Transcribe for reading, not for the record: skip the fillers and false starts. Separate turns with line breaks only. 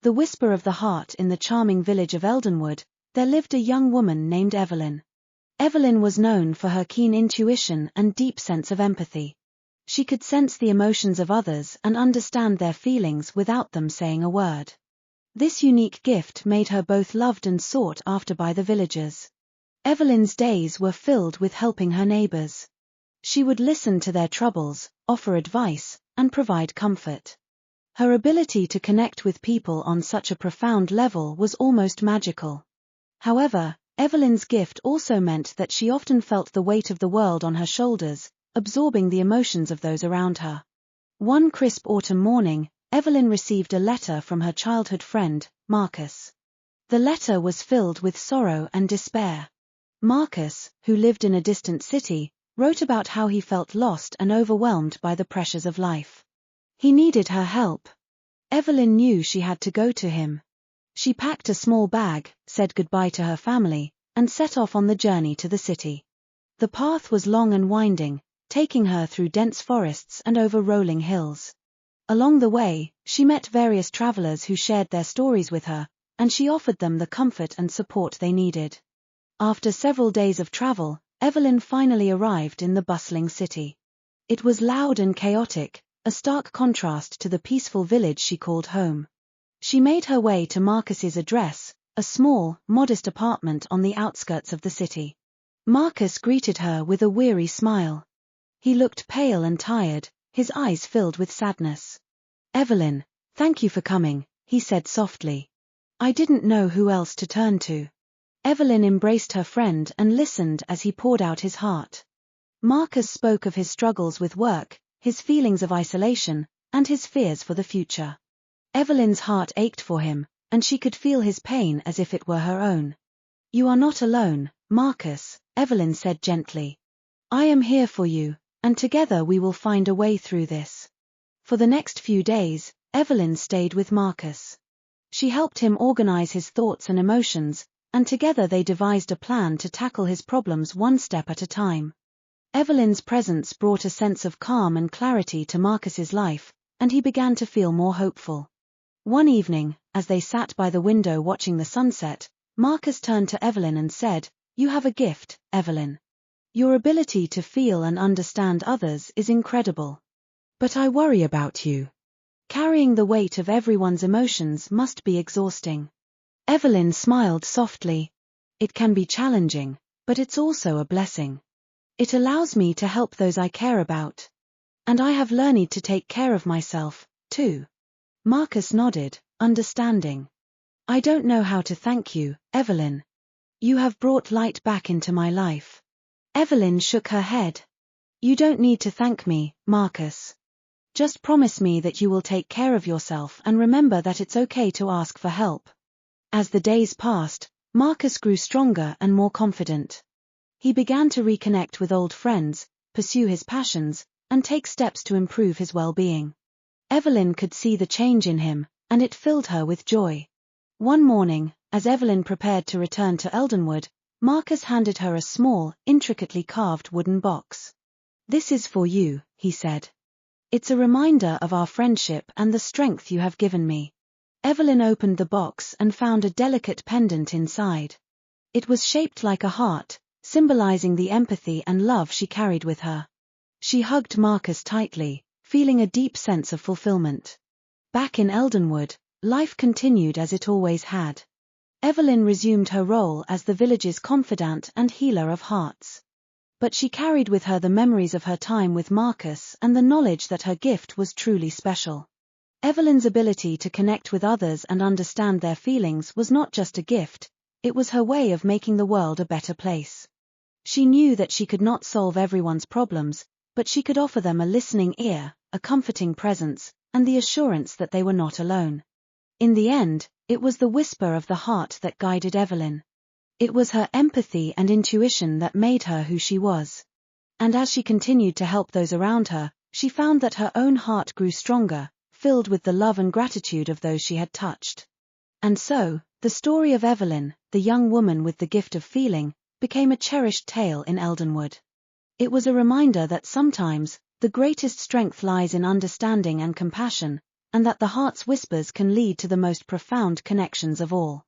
The whisper of the heart. In the charming village of Eldenwood, there lived a young woman named Evelyn. Evelyn was known for her keen intuition and deep sense of empathy. She could sense the emotions of others and understand their feelings without them saying a word. This unique gift made her both loved and sought after by the villagers. Evelyn's days were filled with helping her neighbors. She would listen to their troubles, offer advice, and provide comfort. Her ability to connect with people on such a profound level was almost magical. However, Evelyn's gift also meant that she often felt the weight of the world on her shoulders, absorbing the emotions of those around her. One crisp autumn morning, Evelyn received a letter from her childhood friend, Marcus. The letter was filled with sorrow and despair. Marcus, who lived in a distant city, wrote about how he felt lost and overwhelmed by the pressures of life. He needed her help. Evelyn knew she had to go to him. She packed a small bag, said goodbye to her family, and set off on the journey to the city. The path was long and winding, taking her through dense forests and over rolling hills. Along the way, she met various travelers who shared their stories with her, and she offered them the comfort and support they needed. After several days of travel, Evelyn finally arrived in the bustling city. It was loud and chaotic, a stark contrast to the peaceful village she called home. She made her way to Marcus's address, a small, modest apartment on the outskirts of the city. Marcus greeted her with a weary smile. He looked pale and tired, his eyes filled with sadness. "Evelyn, thank you for coming," he said softly. "I didn't know who else to turn to." Evelyn embraced her friend and listened as he poured out his heart. Marcus spoke of his struggles with work, his feelings of isolation, and his fears for the future. Evelyn's heart ached for him, and she could feel his pain as if it were her own. "You are not alone, Marcus," Evelyn said gently. "I am here for you, and together we will find a way through this." For the next few days, Evelyn stayed with Marcus. She helped him organize his thoughts and emotions, and together they devised a plan to tackle his problems one step at a time. Evelyn's presence brought a sense of calm and clarity to Marcus's life, and he began to feel more hopeful. One evening, as they sat by the window watching the sunset, Marcus turned to Evelyn and said, "You have a gift, Evelyn. Your ability to feel and understand others is incredible. But I worry about you. Carrying the weight of everyone's emotions must be exhausting." Evelyn smiled softly. "It can be challenging, but it's also a blessing. It allows me to help those I care about. And I have learned to take care of myself, too." Marcus nodded, understanding. "I don't know how to thank you, Evelyn. You have brought light back into my life." Evelyn shook her head. "You don't need to thank me, Marcus. Just promise me that you will take care of yourself and remember that it's okay to ask for help." As the days passed, Marcus grew stronger and more confident. He began to reconnect with old friends, pursue his passions, and take steps to improve his well-being. Evelyn could see the change in him, and it filled her with joy. One morning, as Evelyn prepared to return to Eldenwood, Marcus handed her a small, intricately carved wooden box. "This is for you," he said. "It's a reminder of our friendship and the strength you have given me." Evelyn opened the box and found a delicate pendant inside. It was shaped like a heart, symbolizing the empathy and love she carried with her. She hugged Marcus tightly, feeling a deep sense of fulfillment. Back in Eldenwood, life continued as it always had. Evelyn resumed her role as the village's confidant and healer of hearts. But she carried with her the memories of her time with Marcus and the knowledge that her gift was truly special. Evelyn's ability to connect with others and understand their feelings was not just a gift, it was her way of making the world a better place. She knew that she could not solve everyone's problems, but she could offer them a listening ear, a comforting presence, and the assurance that they were not alone. In the end, it was the whisper of the heart that guided Evelyn. It was her empathy and intuition that made her who she was. And as she continued to help those around her, she found that her own heart grew stronger, filled with the love and gratitude of those she had touched. And so, the story of Evelyn, the young woman with the gift of feeling, became a cherished tale in Eldenwood. It was a reminder that sometimes, the greatest strength lies in understanding and compassion, and that the heart's whispers can lead to the most profound connections of all.